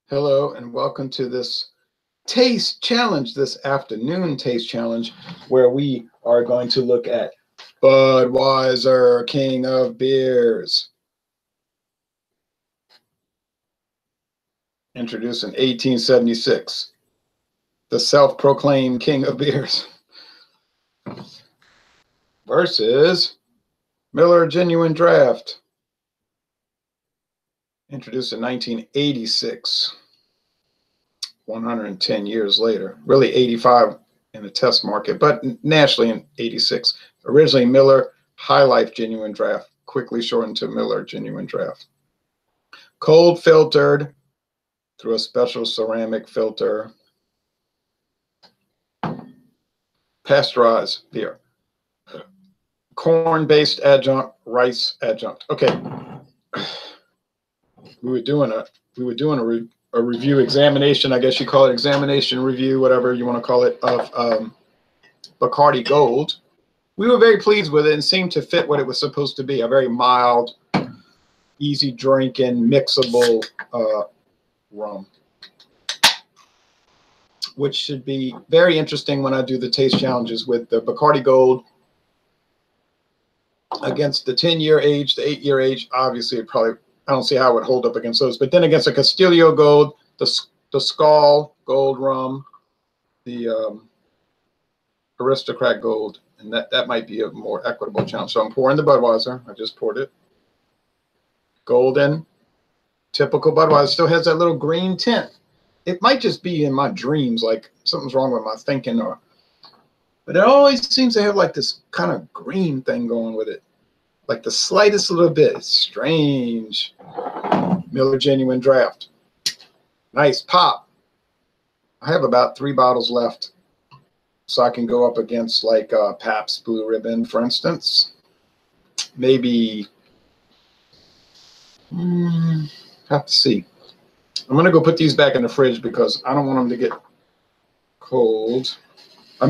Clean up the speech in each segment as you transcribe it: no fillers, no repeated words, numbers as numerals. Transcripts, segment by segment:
Hello and welcome to this taste challenge, this afternoon taste challenge, where we are going to look at Budweiser, King of Beers. Introduced in 1876, the self-proclaimed King of Beers, versus Miller Genuine Draft, introduced in 1986. 110 years later, really 85 in the test market, but nationally in 86. Originally Miller High Life Genuine Draft, quickly shortened to Miller Genuine Draft. Cold filtered through a special ceramic filter. Pasteurized beer. Corn-based adjunct, rice adjunct. Okay. We were doing a review examination, I guess you call it examination review, whatever you want to call it, of Bacardi Gold. We were very pleased with it and seemed to fit what it was supposed to be, a very mild, easy drinking, mixable rum, which should be very interesting when I do the taste challenges with the Bacardi Gold against the 10-year age, the 8-year age. Obviously, I don't see how it would hold up against those. But then against the Castillo Gold, the Skull Gold rum, the Aristocrat Gold, and that might be a more equitable challenge. So I'm pouring the Budweiser. I just poured it. Golden, typical Budweiser. Still has that little green tint. It might just be in my dreams, like something's wrong with my thinking, but it always seems to have like this kind of green thing going with it. Like the slightest little bit. It's strange. Miller Genuine Draft. Nice pop. I have about 3 bottles left, so I can go up against like Pabst Blue Ribbon, for instance. Maybe, have to see. I'm going to go put these back in the fridge because I don't want them to get cold. I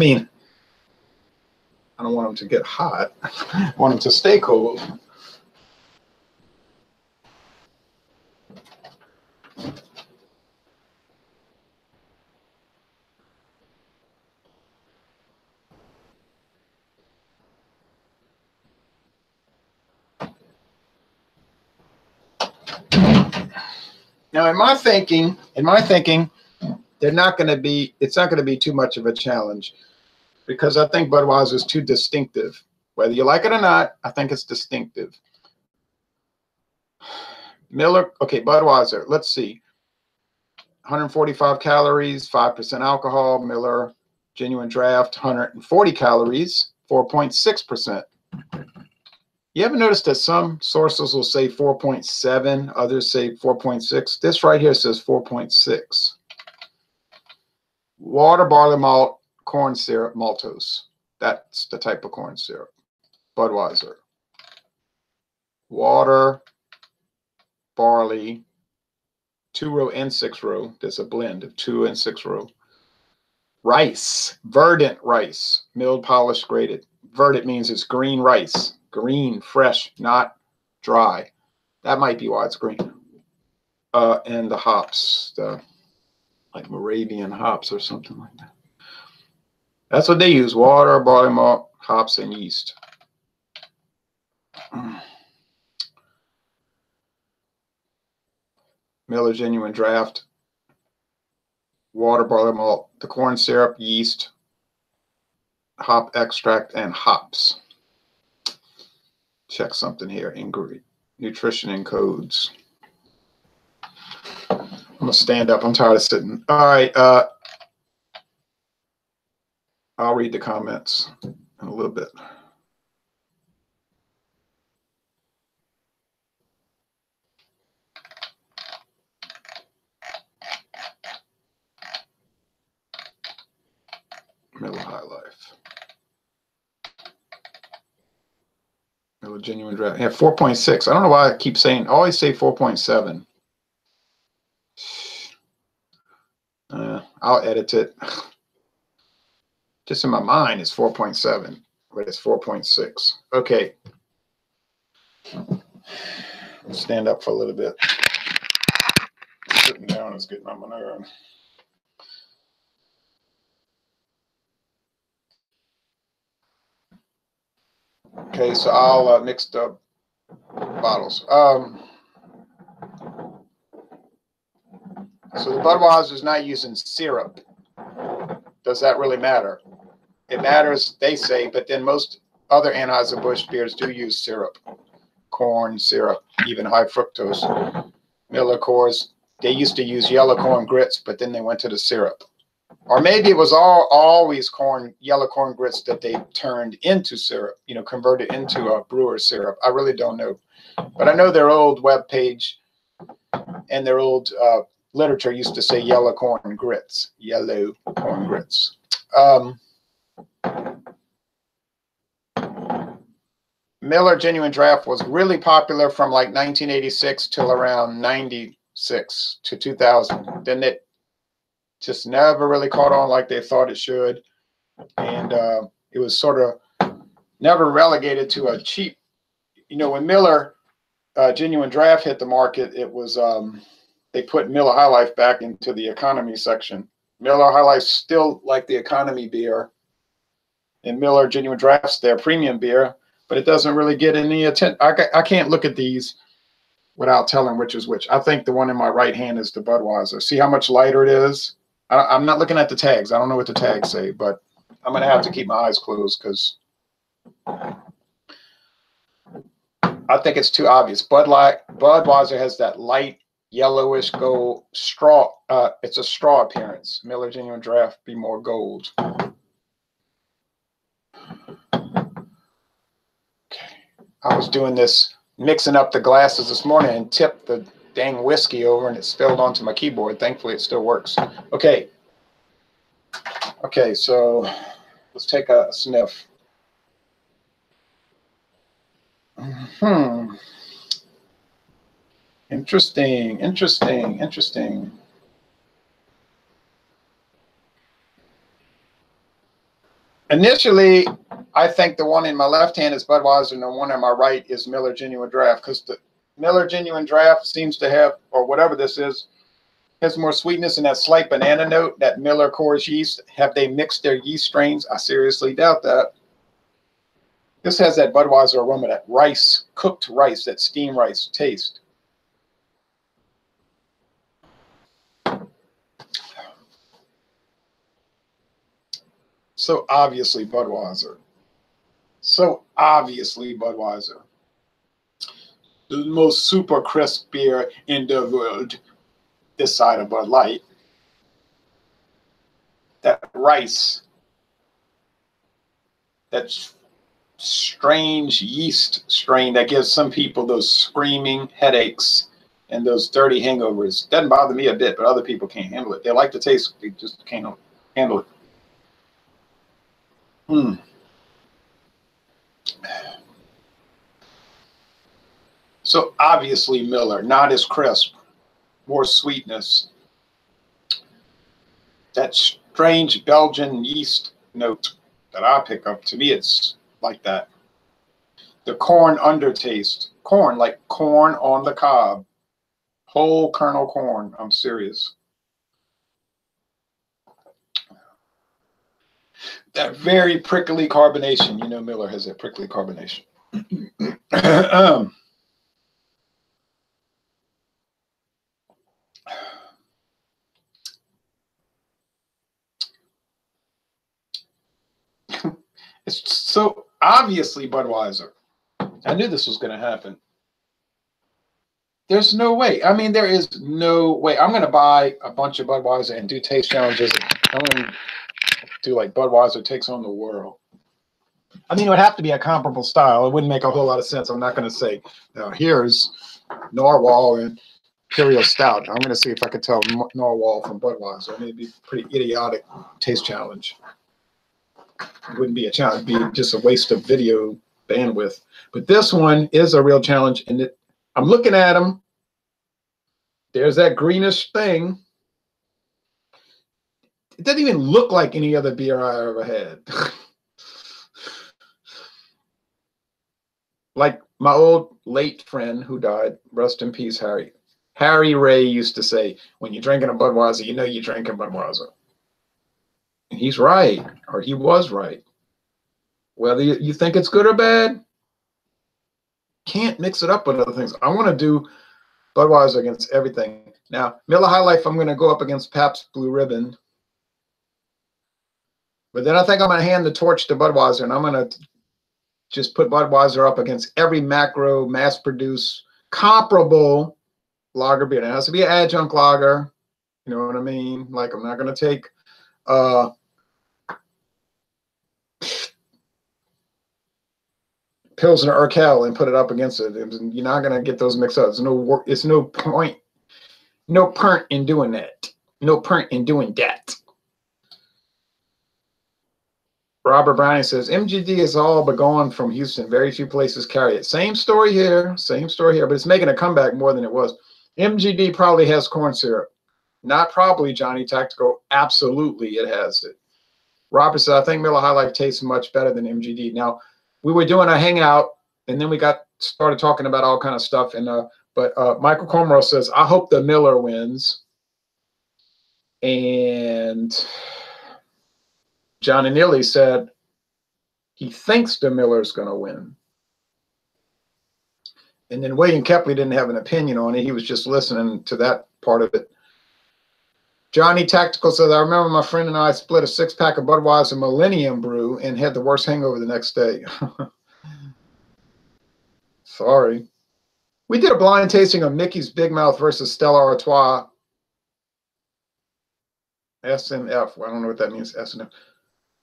don't want them to get hot. I want them to stay cold. Now, in my thinking, it's not going to be too much of a challenge, because I think Budweiser is too distinctive. Whether you like it or not, I think it's distinctive. Miller, okay, Budweiser, let's see. 145 calories, 5% alcohol. Miller Genuine Draft, 140 calories, 4.6%. You ever notice that some sources will say 4.7, others say 4.6? This right here says 4.6. Water, barley malt, corn syrup, maltose. That's the type of corn syrup. Budweiser. Water, barley, 2-row and 6-row. There's a blend of 2 and 6-row. Rice, verdant rice, milled, polished, grated. Verdant means it's green rice. Green, fresh, not dry. That might be why it's green. And the hops, like Moravian hops or something like that. That's what they use: water, barley malt, hops, and yeast. Miller Genuine Draft, water, barley malt, the corn syrup, yeast, hop extract, and hops. Check something here. Nutrition and codes. I'm gonna stand up. I'm tired of sitting. All right. I'll read the comments in a little bit. Miller High Life. Miller Genuine Draft. Yeah, 4.6. I don't know why I keep always say 4.7. I'll edit it. Just in my mind, it's 4.7, but it's 4.6. Okay. Stand up for a little bit. sitting down is getting on my nerve. Okay, so I'll mix the bottles. So the Budweiser is not using syrup. Does that really matter? It matters, they say, but then most other Anheuser-Busch beers do use syrup, corn syrup, even high fructose. Miller Coors, they used to use yellow corn grits, but then they went to the syrup. Or maybe it was always yellow corn grits that they turned into syrup, converted into a brewer's syrup. I really don't know. But I know their old webpage and their old literature used to say yellow corn grits. Miller Genuine Draft was really popular from like 1986 till around 96 to 2000. Then it just never really caught on like they thought it should. And it was sort of never relegated to a cheap, when Miller Genuine Draft hit the market, it was, they put Miller High Life back into the economy section. Miller High Life still like the economy beer, and Miller Genuine Draft's their premium beer, but it doesn't really get any attention. I can't look at these without telling which is which. I think the one in my right hand is the Budweiser. See how much lighter it is? I'm not looking at the tags. I don't know what the tags say, but I'm going to have to keep my eyes closed because I think it's too obvious. Budweiser has that light yellowish gold straw. It's a straw appearance. Miller Genuine Draft be more gold. Okay. I was doing this, mixing up the glasses this morning and tipped the dang whiskey over and it spilled onto my keyboard. Thankfully, it still works. Okay. Okay, so let's take a sniff. Interesting. Initially, I think the one in my left hand is Budweiser and the one on my right is Miller Genuine Draft, because the Miller Genuine Draft seems to have, or whatever this is, has more sweetness and that slight banana note, that Miller Coors yeast. Have they mixed their yeast strains? I seriously doubt that. This has that Budweiser aroma, that rice, cooked rice, that steamed rice taste. So obviously Budweiser. The most super crisp beer in the world, this side of Bud Light. That rice, that strange yeast strain that gives some people those screaming headaches and those dirty hangovers. Doesn't bother me a bit, but other people can't handle it. They like the taste, they just can't handle it. So obviously Miller, not as crisp, more sweetness. That strange Belgian yeast note that I pick up, to me it's like that. The corn undertaste. Corn, like corn on the cob. Whole kernel corn. I'm serious. That very prickly carbonation. Miller has that prickly carbonation. It's so obviously Budweiser. I knew this was going to happen. There's no way. I mean, there is no way. I'm going to buy a bunch of Budweiser and do taste challenges. I'm going to do like Budweiser takes on the world. I mean, it would have to be a comparable style. It wouldn't make a whole lot of sense. I'm not going to say, here's Narwhal and Imperial Stout. I'm going to see if I could tell Narwhal from Budweiser. I mean, it'd be a pretty idiotic taste challenge. It wouldn't be a challenge. It'd be just a waste of video bandwidth. But this one is a real challenge. And I'm looking at them. There's that greenish thing. It doesn't even look like any other beer I ever had. Like my old late friend who died, rest in peace, Harry Harry Ray used to say, when you're drinking a Budweiser, you know you're drinking Budweiser. And he's right, or he was right. Whether you think it's good or bad, can't mix it up with other things. I want to do Budweiser against everything. Now, Miller High Life, I'm going to go up against Pabst Blue Ribbon. But then I think I'm going to hand the torch to Budweiser, and I'm going to just put Budweiser up against every macro, mass-produced, comparable lager beer. It has to be an adjunct lager. You know what I mean? Like, I'm not going to take Pilsner Urquell and put it up against it. You're not going to get those mixed up. It's no point, no point in doing that. No point in doing that. Robert Browning says, MGD is all but gone from Houston. Very few places carry it. Same story here, but it's making a comeback more than it was. MGD probably has corn syrup. Not probably, Johnny Tactical. Absolutely, it has it. Robert said, I think Miller High Life tastes much better than MGD. Now, we were doing a hangout, and then we started talking about all kind of stuff. But Michael Comro says, I hope the Miller wins. And Johnny Neely said he thinks the Miller's going to win. And then William Kepley didn't have an opinion on it. He was just listening to that part of it. Johnny Tactical says, I remember my friend and I split a 6-pack of Budweiser Millennium Brew and had the worst hangover the next day. Sorry. We did a blind tasting of Mickey's Big Mouth versus Stella Artois. SNF. Well, I don't know what that means, SNF.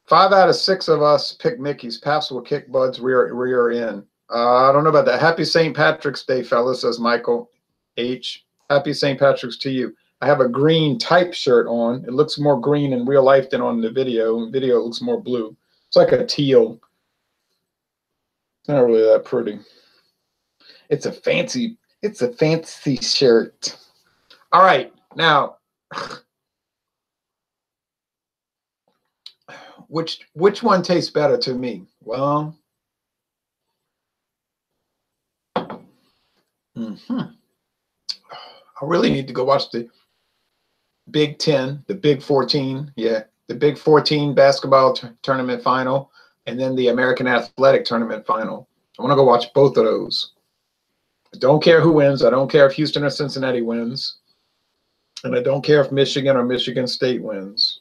5 out of 6 of us picked Mickey's. Paps will kick Bud's rear end. I don't know about that. Happy St. Patrick's Day, fellas, says Michael H. Happy St. Patrick's to you. I have a green type shirt on. It looks more green in real life than on the video. In video, it looks more blue. It's like a teal. It's not really that pretty. It's a fancy shirt. All right, now, which one tastes better to me? Well, I really need to go watch the Big 10, the Big 14, the Big 14 basketball tournament final, and then the American Athletic tournament final. I want to go watch both of those. I don't care who wins. I don't care if Houston or Cincinnati wins. And I don't care if Michigan or Michigan State wins.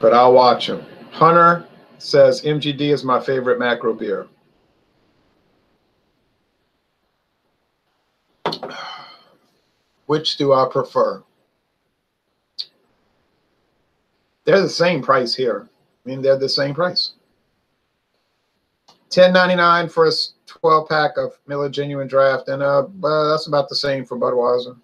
But I'll watch them. Hunter says MGD is my favorite macro beer. Which do I prefer? They're the same price here. I mean, they're the same price. $10.99 for a 12-pack of Miller Genuine Draft, and that's about the same for Budweiser.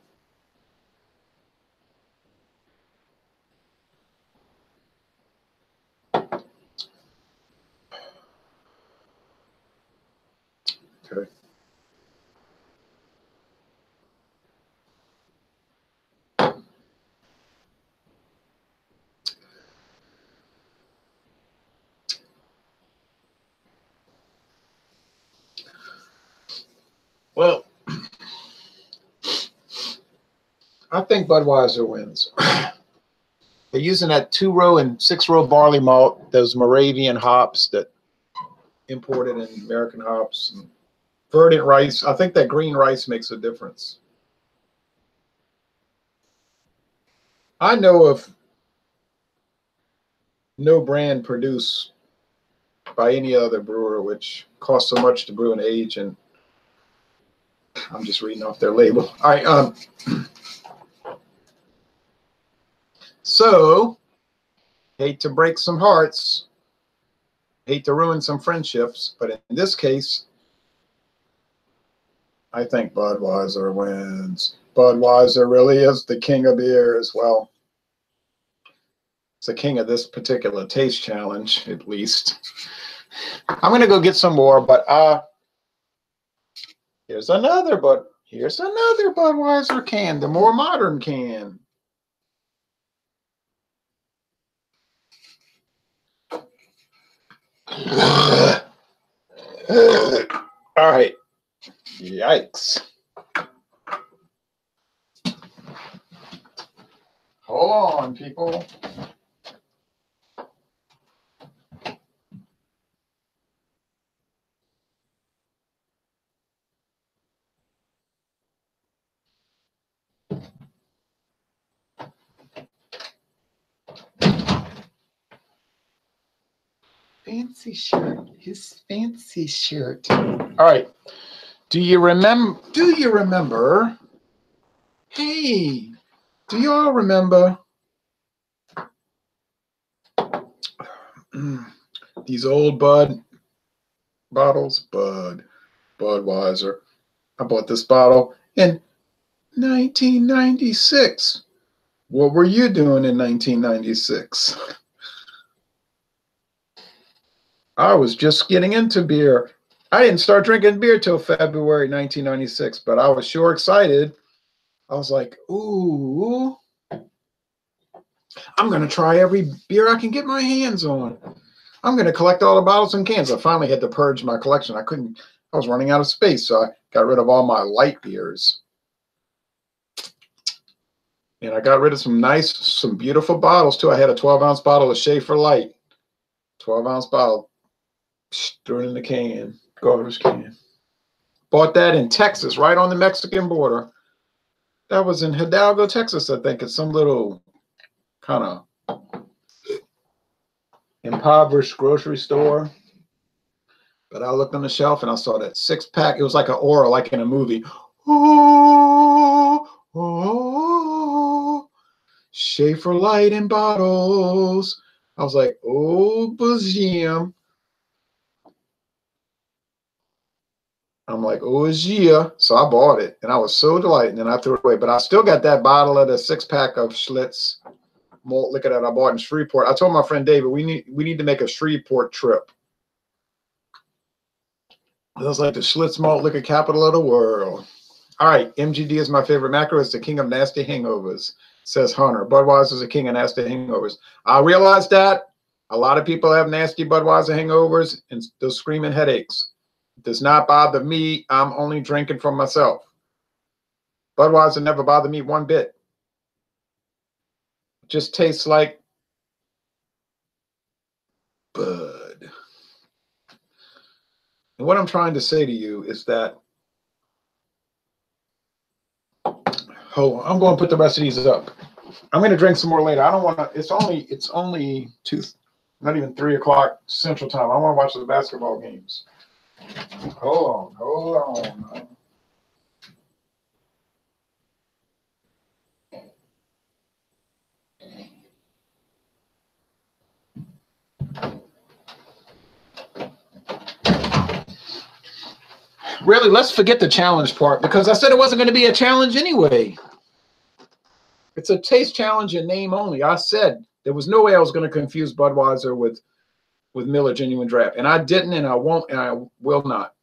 Okay. Well, I think Budweiser wins. They're using that 2-row and 6-row barley malt, those Moravian hops that imported in American hops, and verdant rice. I think that green rice makes a difference. I know of no brand produced by any other brewer which costs so much to brew and age, and I'm just reading off their label. All right. So, hate to break some hearts, hate to ruin some friendships, but in this case, I think Budweiser wins. Budweiser really is the king of beers. Well, it's the king of this particular taste challenge, at least. I'm going to go get some more, but here's another Budweiser can, the more modern can. All right. Yikes. on, people. Fancy shirt. His fancy shirt. All right. Do you remember? Hey, do you all remember these old Bud bottles? Budweiser. I bought this bottle in 1996. What were you doing in 1996? I was just getting into beer. I didn't start drinking beer till February 1996, but I was sure excited. I was like, ooh, I'm going to try every beer I can get my hands on. I'm going to collect all the bottles and cans. I finally had to purge my collection. I was running out of space, so I got rid of all my light beers. And I got rid of some beautiful bottles too. I had a 12-ounce bottle of Schaefer Light. 12-ounce bottle. Threw it in the can. Garbage can. Bought that in Texas, right on the Mexican border. That was in Hidalgo, Texas, I think. It's some little kind of impoverished grocery store. But I looked on the shelf and I saw that 6-pack. It was like an aura, like in a movie. Oh, oh, Schaefer Light in bottles. I was like, oh, Bazium. I'm like, oh, yeah. So I bought it, and I was so delighted, and then I threw it away. But I still got that bottle of the 6-pack of Schlitz malt liquor that I bought in Shreveport. I told my friend David, we need to make a Shreveport trip. It was like the Schlitz malt liquor capital of the world. All right, MGD is my favorite macro. It's the king of nasty hangovers, says Hunter. Budweiser is the king of nasty hangovers. I realized that a lot of people have nasty Budweiser hangovers and those screaming headaches. It does not bother me. I'm only drinking for myself. Budweiser never bothered me one bit. It just tastes like Bud. And what I'm trying to say to you is that, hold on, I'm going to put the rest of these up. I'm going to drink some more later. I don't want to, it's only 2, not even 3 o'clock Central Time. I want to watch the basketball games. Hold on. Really, let's forget the challenge part, because I said it wasn't going to be a challenge anyway. It's a taste challenge in name only. I said there was no way I was going to confuse Budweiser with Miller Genuine Draft. And I didn't, and I won't, and I will not.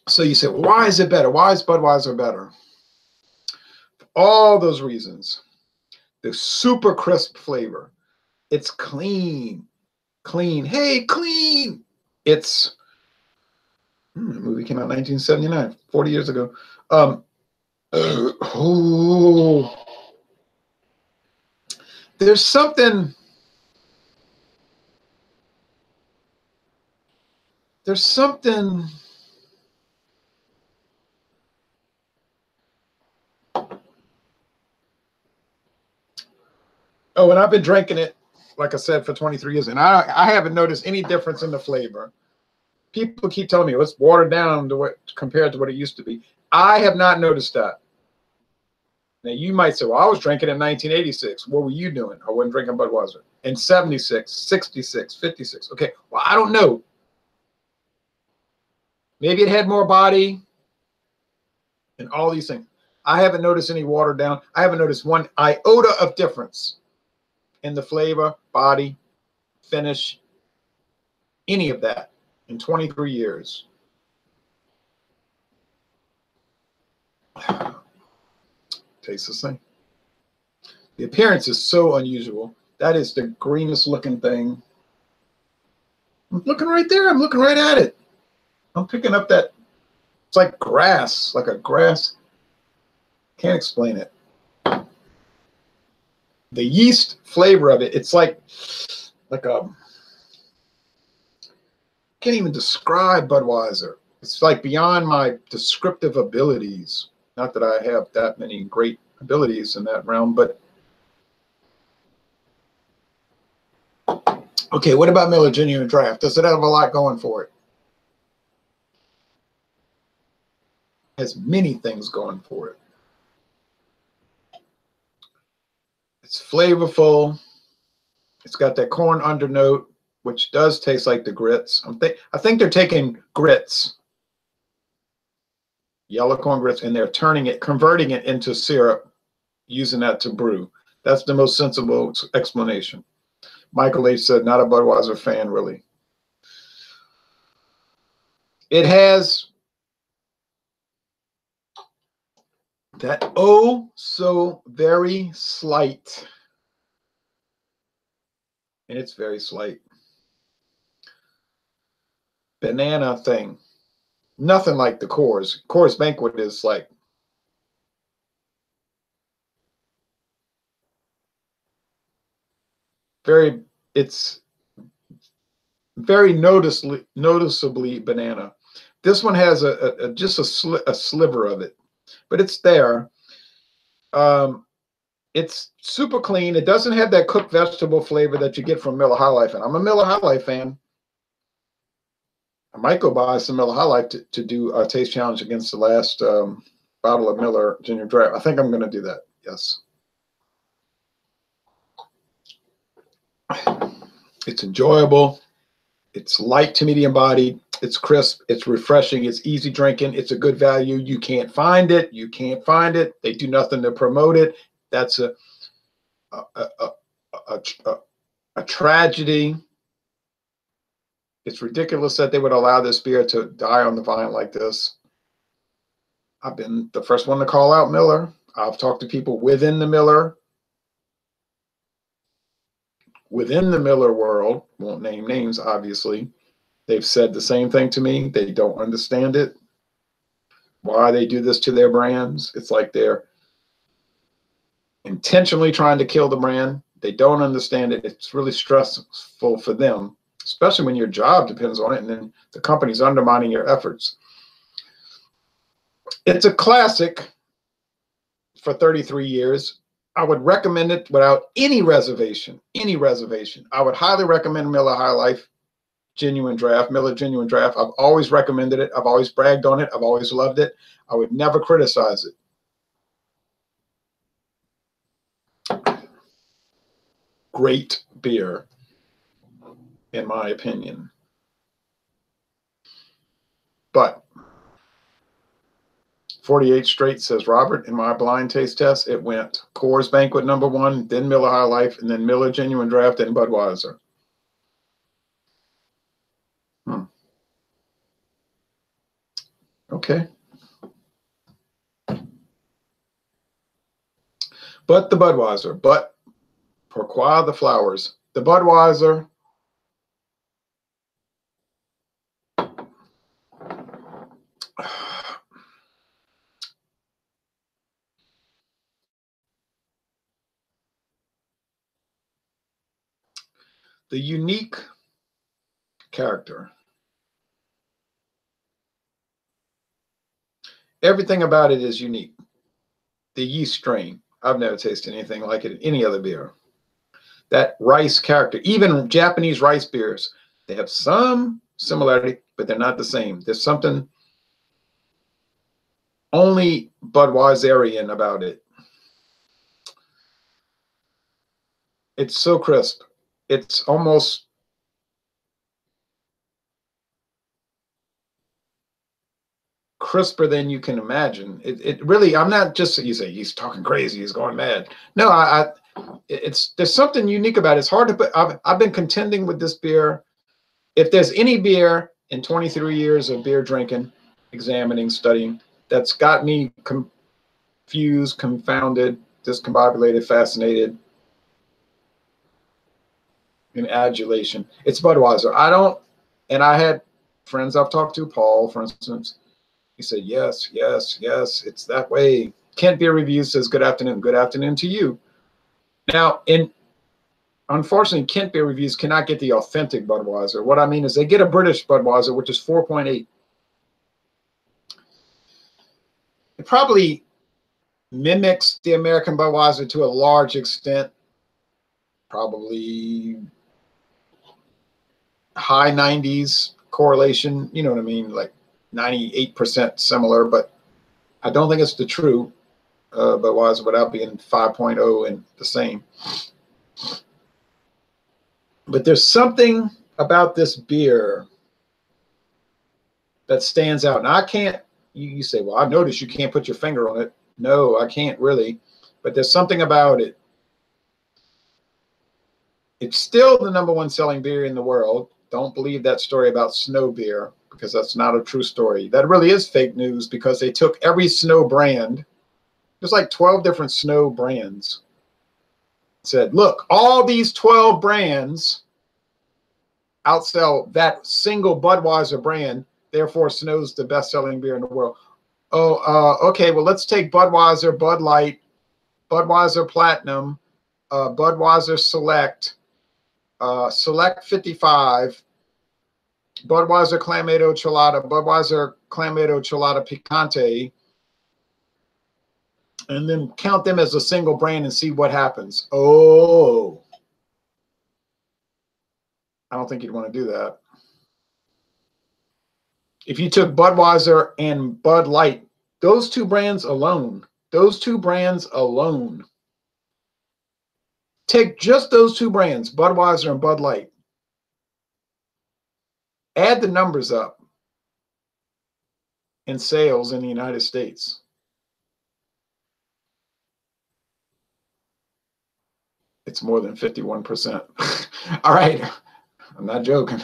So you say, well, why is it better? Why is Budweiser better? For all those reasons. The super crisp flavor. It's clean. Clean. Hey, clean. It's, the movie came out in 1979, 40 years ago. There's something. Oh, and I've been drinking it, like I said, for 23 years, and I haven't noticed any difference in the flavor. People keep telling me it's watered down compared to what it used to be. I have not noticed that. Now, you might say, well, I was drinking in 1986. What were you doing? I wasn't drinking Budweiser. In 76, 66, 56. Okay, well, I don't know. Maybe it had more body and all these things. I haven't noticed any watered down. I haven't noticed one iota of difference in the flavor, body, finish, any of that in 23 years. Tastes the same. The appearance is so unusual. That is the greenest looking thing. I'm looking right there. I'm looking right at it. I'm picking up that. It's like grass, like a grass. Can't explain it. the yeast flavor of it, it's like a, can't even describe Budweiser. It's like beyond my descriptive abilities. Not that I have that many great abilities in that realm, but okay, what about Miller Genuine Draft? Does it have a lot going for it? It has many things going for it. It's flavorful. It's got that corn undernote, which does taste like the grits. I think they're taking grits, yellow corn grits, and they're converting it into syrup, using that to brew. That's the most sensible explanation. Michael H. said, not a Budweiser fan, really. It has that oh so very slight, and it's very slight, banana thing. Nothing like the Coors. Coors Banquet is like it's very noticeably banana. This one has just a sliver of it, but it's there. It's super clean. It doesn't have that cooked vegetable flavor that you get from Miller High Life, and I'm a Miller High Life fan. I might go buy some Miller High Life to do a taste challenge against the last bottle of Miller Genuine Draft. I think I'm going to do that. Yes. It's enjoyable. It's light to medium bodied. It's crisp. It's refreshing. It's easy drinking. It's a good value. You can't find it. You can't find it. They do nothing to promote it. That's a tragedy. It's ridiculous that they would allow this beer to die on the vine like this. I've been the first one to call out Miller. I've talked to people within the Miller world. Won't name names, obviously. They've said the same thing to me. They don't understand it. Why they do this to their brands. It's like they're intentionally trying to kill the brand. They don't understand it. It's really stressful for them, especially when your job depends on it, and then the company's undermining your efforts. It's a classic for 33 years. I would recommend it without any reservation, I would highly recommend Miller High Life Genuine Draft, Miller Genuine Draft. I've always recommended it. I've always bragged on it. I've always loved it. I would never criticize it. Great beer, in my opinion. But 48 straight, says Robert, in my blind taste test, it went Coors Banquet #1, then Miller High Life, and then Miller Genuine Draft, and Budweiser. Okay. But the Budweiser, but pourquoi the flowers? The Budweiser, the unique character. Everything about it is unique. The yeast strain. I've never tasted anything like it in any other beer. That rice character, even Japanese rice beers, they have some similarity, but they're not the same. There's something only Budweiserian about it. It's so crisp. It's almost crisper than you can imagine. It really, I'm not just, you say he's talking crazy, he's going mad. No, there's something unique about it. It's hard to put. I've been contending with this beer. If there's any beer in 23 years of beer drinking, examining, studying, that's got me confused, confounded, discombobulated, fascinated, in adulation, it's Budweiser. And I had friends I've talked to, Paul, for instance, he said, yes, it's that way. Kent Beer Review says, good afternoon to you. Now, unfortunately, Kent Beer Reviews cannot get the authentic Budweiser. What I mean is they get a British Budweiser, which is 4.8. It probably mimics the American Budweiser to a large extent, probably high 90s correlation, you know what I mean, like 98% similar, but I don't think it's the true Budweiser without being 5.0 and the same. But there's something about this beer that stands out. Now, I can't, you say, well, I noticed you can't put your finger on it. No, I can't really, but there's something about it. It's still the #1 selling beer in the world. Don't believe that story about snow beer, because that's not a true story. That really is fake news, because they took every snow brand. There's like 12 different snow brands. Said, look, all these 12 brands outsell that single Budweiser brand. Therefore, Snow's the best-selling beer in the world. Oh, okay. Well, let's take Budweiser, Bud Light, Budweiser Platinum, Budweiser Select, Select 55, Budweiser Clamato Chelada, Budweiser Clamato Chelada Picante, and then count them as a single brand and see what happens. Oh, I don't think you'd want to do that. If you took Budweiser and Bud Light, those two brands alone, take just those two brands, Budweiser and Bud Light, add the numbers up in sales in the United States. It's more than 51%. All right, I'm not joking.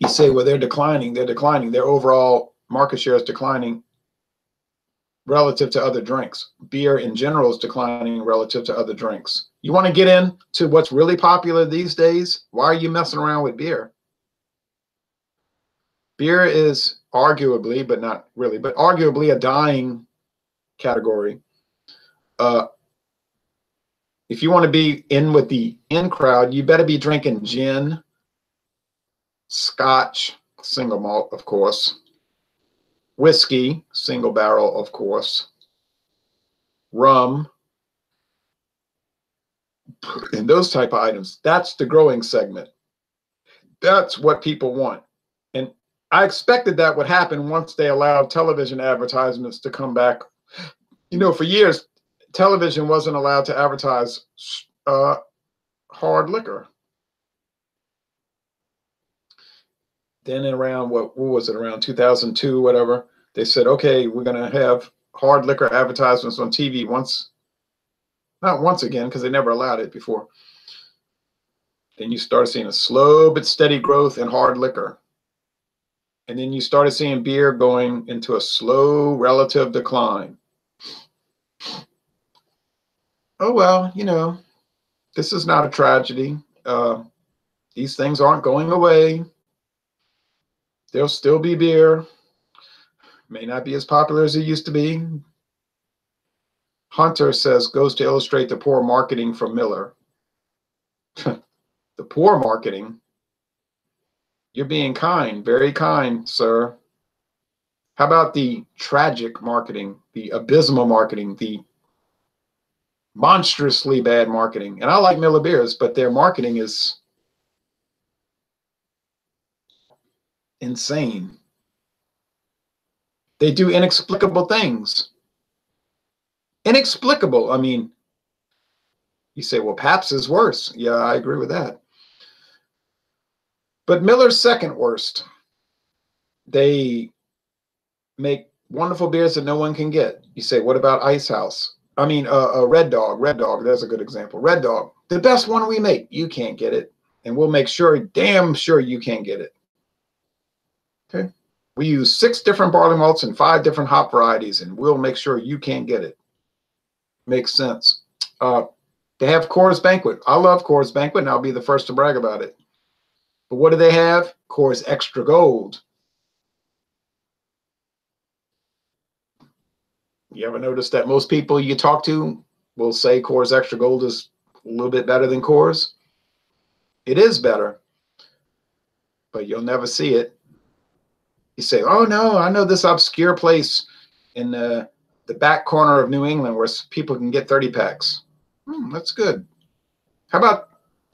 You say, well, they're declining. They're declining. Their overall market share is declining relative to other drinks. Beer in general is declining relative to other drinks. You want to get into what's really popular these days? Why are you messing around with beer? Beer is arguably, but not really, but arguably a dying category. If you want to be in with the in crowd, you better be drinking gin, Scotch, single malt, of course, whiskey, single barrel, of course, rum, and those type of items. That's the growing segment. That's what people want. And I expected that would happen once they allowed television advertisements to come back. You know, for years, television wasn't allowed to advertise hard liquor. Then around, what was it, around 2002, whatever, they said, okay, we're going to have hard liquor advertisements on TV not once again, because they never allowed it before. Then you started seeing a slow but steady growth in hard liquor. And then you started seeing beer going into a slow relative decline. Oh, well, you know, this is not a tragedy. These things aren't going away. There'll still be beer. May not be as popular as it used to be. Hunter says, goes to illustrate the poor marketing from Miller. The poor marketing? You're being kind, very kind, sir. How about the tragic marketing, the abysmal marketing, the monstrously bad marketing? And I like Miller beers, but their marketing is insane. They do inexplicable things. Inexplicable. I mean, you say, well, Pabst is worse. Yeah, I agree with that. But Miller's second worst. They make wonderful beers that no one can get. You say, what about Ice House? I mean, Red Dog. Red Dog, there's a good example. Red Dog, the best one we make. You can't get it. And we'll make sure, damn sure you can't get it. Okay? We use 6 different barley malts and 5 different hop varieties, and we'll make sure you can't get it. Makes sense. They have Coors Banquet. I love Coors Banquet, and I'll be the first to brag about it. But what do they have? Coors Extra Gold. You ever notice that most people you talk to will say Coors Extra Gold is a little bit better than Coors. It is better, but you'll never see it. You say, oh no, I know this obscure place in the back corner of New England where people can get 30 packs. That's good. How about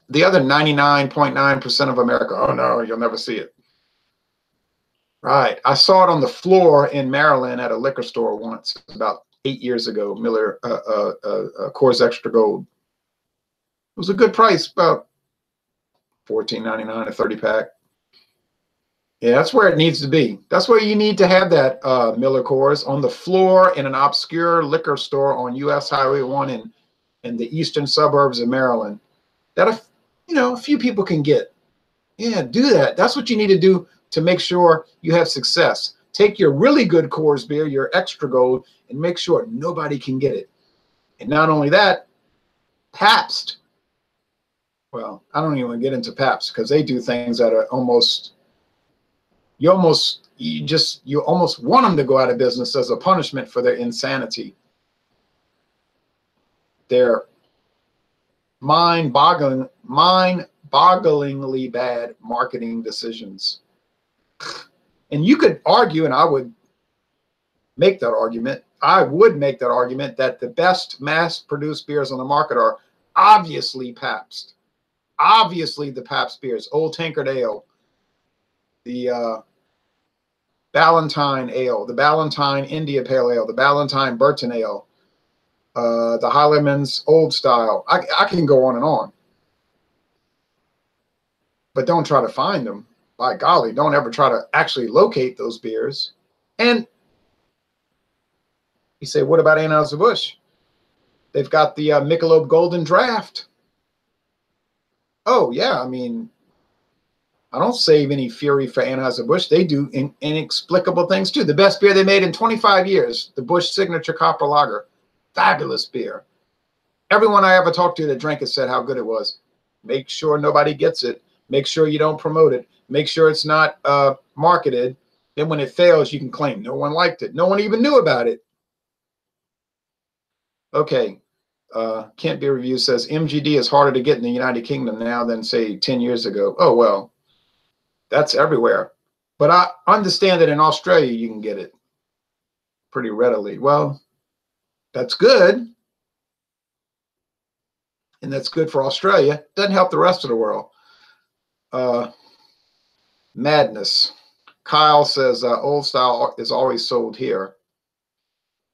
the other 99.9% of America? Oh no, you'll never see it. Right. I saw it on the floor in Maryland at a liquor store once, about 8 years ago. Miller Coors Extra Gold. It was a good price, about $14.99 a 30 pack. Yeah, that's where it needs to be. That's where you need to have that Miller Coors on the floor in an obscure liquor store on US Highway 1 in the eastern suburbs of Maryland. That a few people can get. Yeah, do that. That's what you need to do to make sure you have success. Take your really good Coors beer, your Extra Gold, and make sure nobody can get it. And not only that, Pabst. Well, I don't even want to get into Pabst because they do things that are almost, you almost want them to go out of business as a punishment for their insanity. Their mind-bogglingly bad marketing decisions. And you could argue, and I would make that argument, that the best mass-produced beers on the market are obviously Pabst. Obviously the Pabst beers, Old Tankard Ale, the Ballantine Ale, the Ballantine India Pale Ale, the Ballantine Burton Ale, the Heileman's Old Style. I can go on and on. But don't try to find them. By golly, don't ever try to actually locate those beers. And you say, what about Anheuser-Busch? They've got the Michelob Golden Draft. Oh, yeah, I mean, I don't save any fury for Anheuser-Busch. They do inexplicable things, too. The best beer they made in 25 years, the Busch Signature Copper Lager. Fabulous beer. Everyone I ever talked to that drank it said how good it was. Make sure nobody gets it. Make sure you don't promote it. Make sure it's not marketed. Then when it fails, you can claim no one liked it. No one even knew about it. Okay. Kent Beer Review says MGD is harder to get in the United Kingdom now than, say, 10 years ago. Oh, well, that's everywhere. But I understand that in Australia you can get it pretty readily. Well, that's good. And that's good for Australia. Doesn't help the rest of the world. Madness. Kyle says Old Style is always sold here.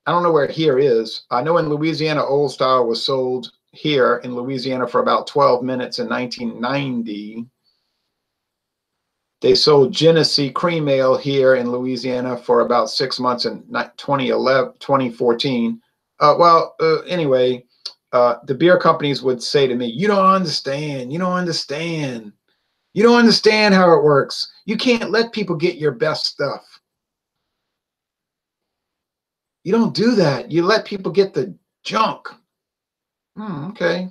I don't know where here is. I know in Louisiana, Old Style was sold here in Louisiana for about 12 minutes in 1990. They sold Genesee Cream Ale here in Louisiana for about 6 months in 2014. Anyway, the beer companies would say to me, you don't understand. You don't understand. You don't understand how it works. You can't let people get your best stuff. You don't do that. You let people get the junk. Okay.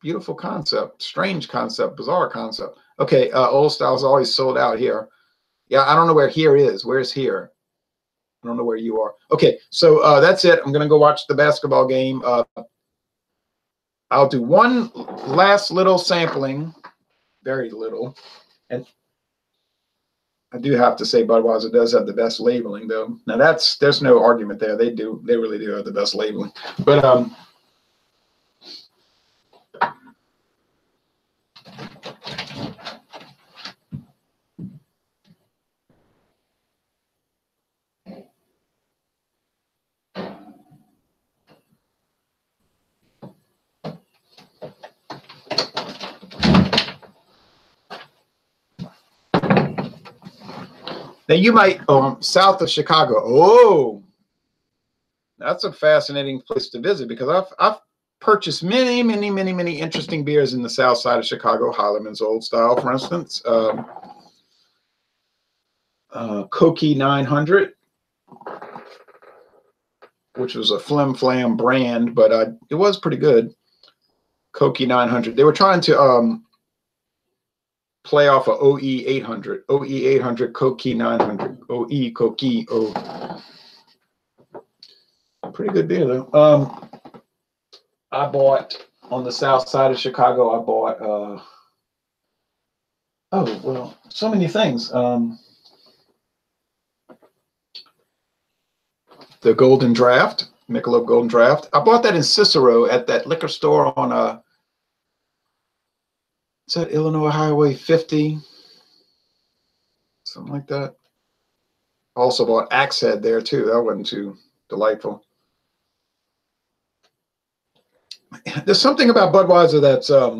Beautiful concept. Strange concept. Bizarre concept. Okay. Old Style's always sold out here. Yeah, I don't know where here is. Where's here? I don't know where you are. Okay, so that's it. I'm going to go watch the basketball game. I'll do one last little sampling. Very little. And I do have to say Budweiser does have the best labeling, though. Now there's no argument there. They really do have the best labeling. But now you might south of Chicago. Oh, that's a fascinating place to visit because I've purchased many interesting beers in the south side of Chicago. Heileman's Old Style, for instance. Cokie 900, which was a flim flam brand, but it was pretty good. Cokie 900. They were trying to play off of OE 800. OE 800, Cokie 900. OE, Cokie, pretty good beer though. I bought on the south side of Chicago. I bought oh well, so many things. The Golden Draft, Michelob Golden Draft. I bought that in Cicero at that liquor store on is that Illinois Highway 50, something like that. I also bought Axe Head there too. That wasn't too delightful. There's something about Budweiser that's I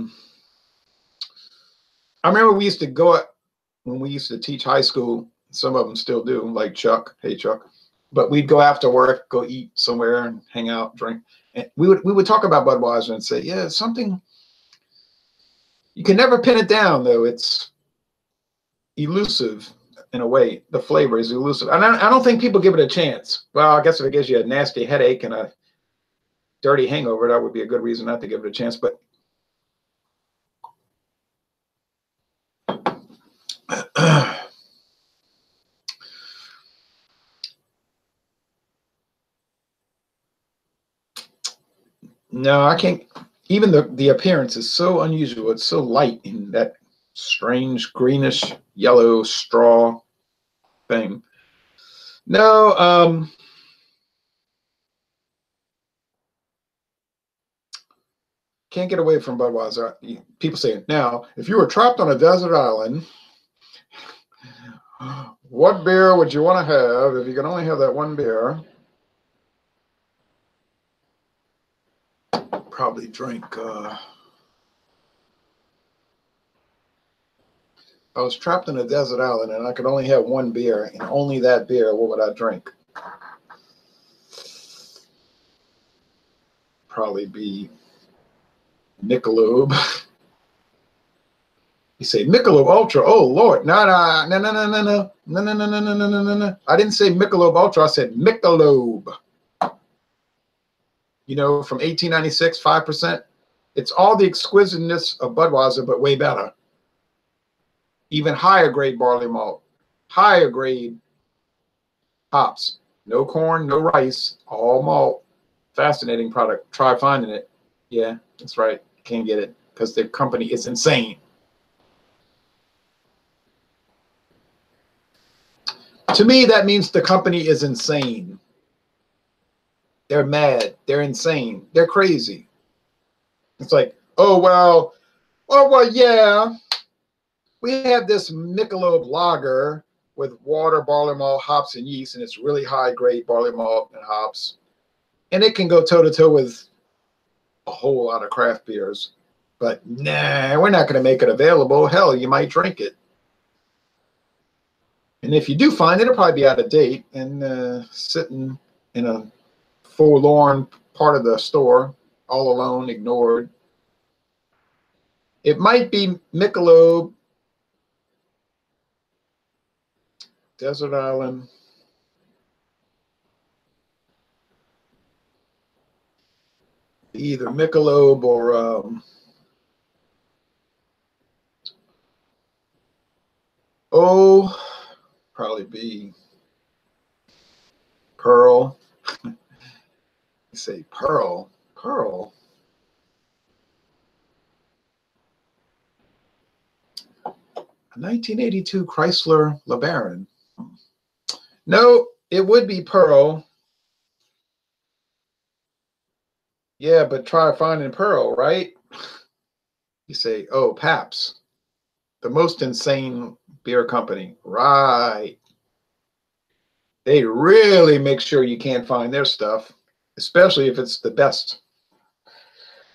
remember we used to go when we used to teach high school. Some of them still do, like Chuck. Hey Chuck. But we'd go after work, go eat somewhere and hang out, drink. And we would talk about Budweiser and say, yeah, it's something you can never pin it down though. It's elusive in a way. The flavor is elusive. And I don't think people give it a chance. Well, I guess if it gives you a nasty headache and a dirty hangover, that would be a good reason not to give it a chance. But no, I can't. Even the appearance is so unusual. It's so light in that strange greenish yellow straw thing. No, can't get away from Budweiser. People say, now, if you were trapped on a desert island, what beer would you want to have if you can only have that one beer? Probably drink. I was trapped in a desert island and I could only have one beer, and only that beer, what would I drink? Probably be Michelob. You say Michelob Ultra. Oh Lord, no. I didn't say Michelob Ultra. I said Michelob. You know, from 1896, 5%. It's all the exquisiteness of Budweiser, but way better. Even higher grade barley malt, higher grade hops. No corn, no rice, all malt. Fascinating product. Try finding it. Yeah, that's right. Can't get it because the company is insane. To me, that means the company is insane. They're mad. They're insane. They're crazy. It's like, oh, well, yeah. We have this Michelob lager with water, barley malt, hops, and yeast, and it's really high-grade barley malt and hops. And it can go toe-to-toe with a whole lot of craft beers. But, nah, we're not going to make it available. Hell, you might drink it. And if you do find it, it'll probably be out of date and sitting in a forlorn part of the store, all alone, ignored. It might be Michelob, Desert Island. Either Michelob or probably be Pearl. You say Pearl. 1982 Chrysler LeBaron. No, it would be Pearl. Yeah, but try finding Pearl, right? You say, oh, Pabst, the most insane beer company. Right. They really make sure you can't find their stuff, especially if it's the best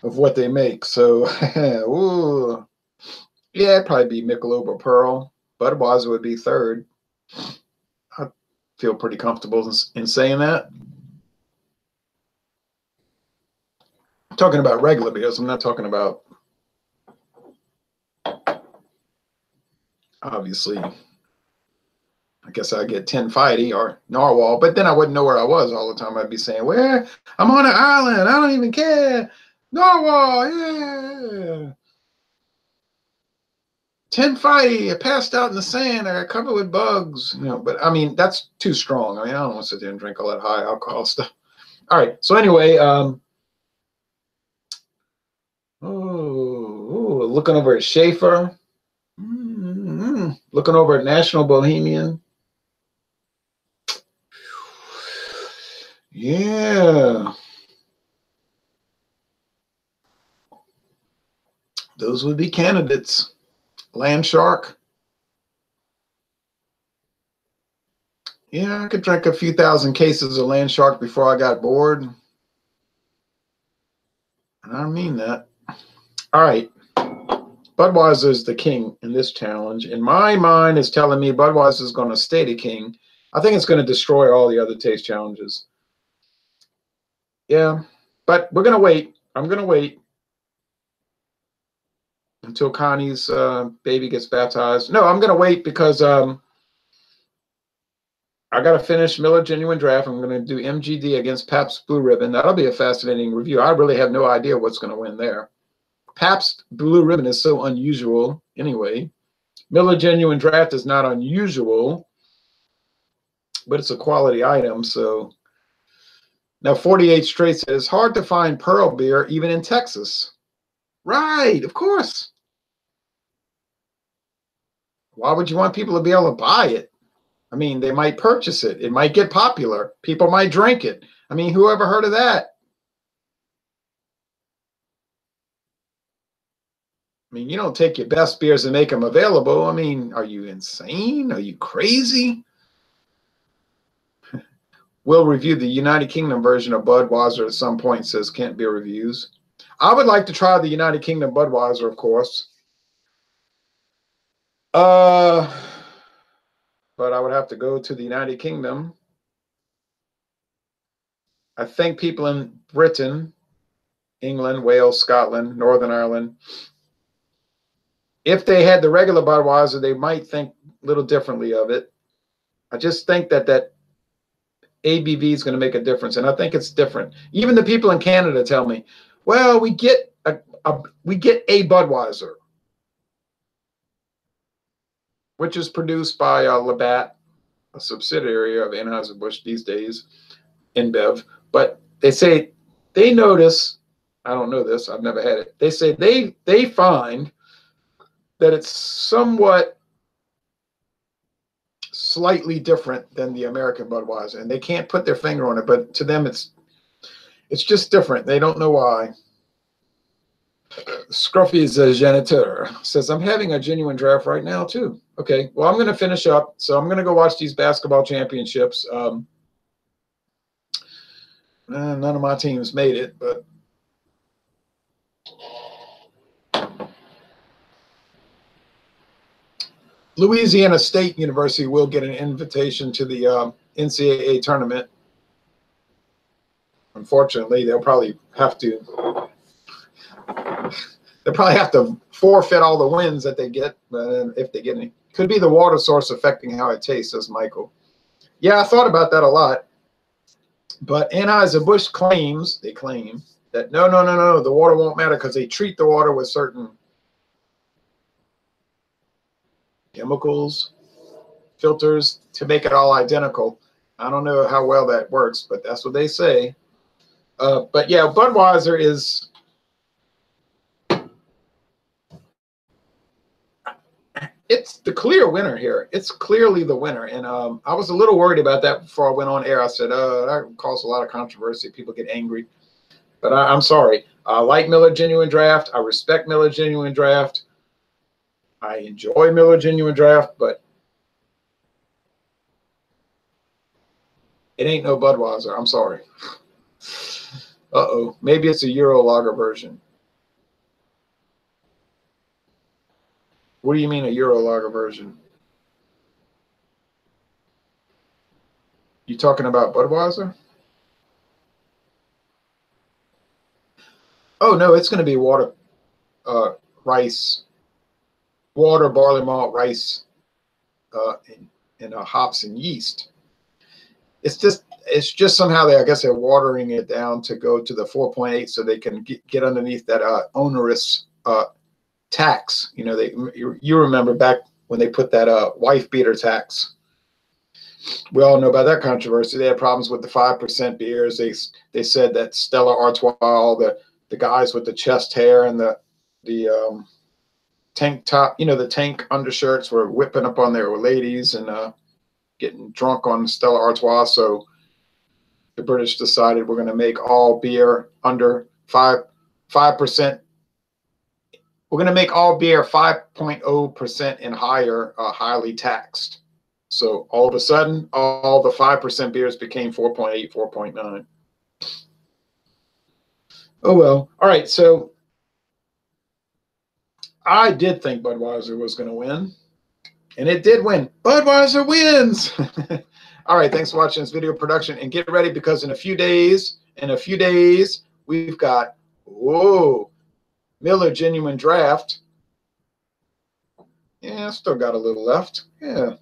of what they make. So, ooh. Yeah, it'd probably be Michelob or Pearl. Budweiser would be third. I feel pretty comfortable in saying that. I'm talking about regular beers. I'm not talking about, obviously, I guess I'd get 10-Fighty or Narwhal, but then I wouldn't know where I was all the time. I'd be saying, where? I'm on an island. I don't even care. Narwhal, yeah. 10-Fighty, I passed out in the sand. I got covered with bugs. You know, but I mean, that's too strong. I mean, I don't want to sit there and drink all that high alcohol stuff. All right. So anyway, looking over at Schaefer. Looking over at National Bohemian. Yeah. Those would be candidates. Land Shark. Yeah, I could drink a few thousand cases of Land Shark before I got bored. And I mean that. All right. Budweiser is the king in this challenge. And my mind is telling me Budweiser is going to stay the king. I think it's going to destroy all the other taste challenges. Yeah, but we're going to wait. I'm going to wait until Connie's baby gets baptized. No, I'm going to wait because I got to finish Miller Genuine Draft. I'm going to do MGD against Pabst Blue Ribbon. That'll be a fascinating review. I really have no idea what's going to win there. Pabst Blue Ribbon is so unusual anyway. Miller Genuine Draft is not unusual, but it's a quality item. So now 48 Straight says, hard to find Pearl beer even in Texas. Right, of course. Why would you want people to be able to buy it? I mean, they might purchase it. It might get popular. People might drink it. I mean, who ever heard of that? I mean, you don't take your best beers and make them available. I mean, are you insane? Are you crazy? We'll review the United Kingdom version of Budweiser at some point, says Kent Beer Reviews. I would like to try the United Kingdom Budweiser, of course. But I would have to go to the United Kingdom. I think people in Britain, England, Wales, Scotland, Northern Ireland, if they had the regular Budweiser, they might think a little differently of it. I just think that ABV is going to make a difference, and I think it's different. Even the people in Canada tell me, well, we get a Budweiser, which is produced by Labatt, a subsidiary of Anheuser-Busch these days, InBev. But they say they notice, I don't know this, I've never had it. They say they find that it's somewhat slightly different than the American Budweiser, and they can't put their finger on it, but to them it's just different. They don't know why. Scruffy's janitor says, I'm having a genuine draft right now too. Okay, well, I'm going to finish up, so I'm going to go watch these basketball championships. None of my teams made it, but Louisiana State University will get an invitation to the NCAA tournament. Unfortunately, they'll probably have to forfeit all the wins that they get, if they get any. Could be the water source affecting how it tastes, says Michael. Yeah, I thought about that a lot. But Anheuser-Busch claim that no, the water won't matter because they treat the water with certain chemicals, filters to make it all identical. I don't know how well that works, but that's what they say. But yeah, Budweiser is, it's the clear winner here. It's clearly the winner. And I was a little worried about that before I went on air. I said, that would cause a lot of controversy. People get angry. But I'm sorry. I like Miller Genuine Draft. I respect Miller Genuine Draft. I enjoy Miller Genuine Draft, but it ain't no Budweiser. I'm sorry. Uh-oh. Maybe it's a Euro lager version. What do you mean a Euro lager version? You talking about Budweiser? Oh, no, it's going to be water, rice, water, barley malt, rice, and hops and yeast. It's just somehow I guess they're watering it down to go to the 4.8 so they can get underneath that onerous tax. You know, you remember back when they put that wife beater tax. We all know about that controversy. They had problems with the 5% beers. They said that Stella Artois, all the guys with the chest hair and the tank top, the tank undershirts were whipping up on their ladies and getting drunk on Stella Artois. So the British decided we're going to make all beer under 5%. We're going to make all beer 5.0% and higher highly taxed. So all of a sudden, all the 5% beers became 4.8, 4.9. Oh, well. All right. So I did think Budweiser was going to win, and it did win. Budweiser wins. All right. Thanks for watching this video production, and get ready because in a few days, we've got, Miller Genuine Draft. Yeah, still got a little left. Yeah.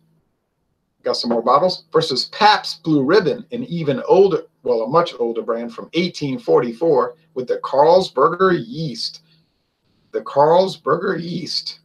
Got some more bottles versus Pabst Blue Ribbon, an even older, well, a much older brand from 1844 with the Carlsberger yeast. The Carlsberger yeast.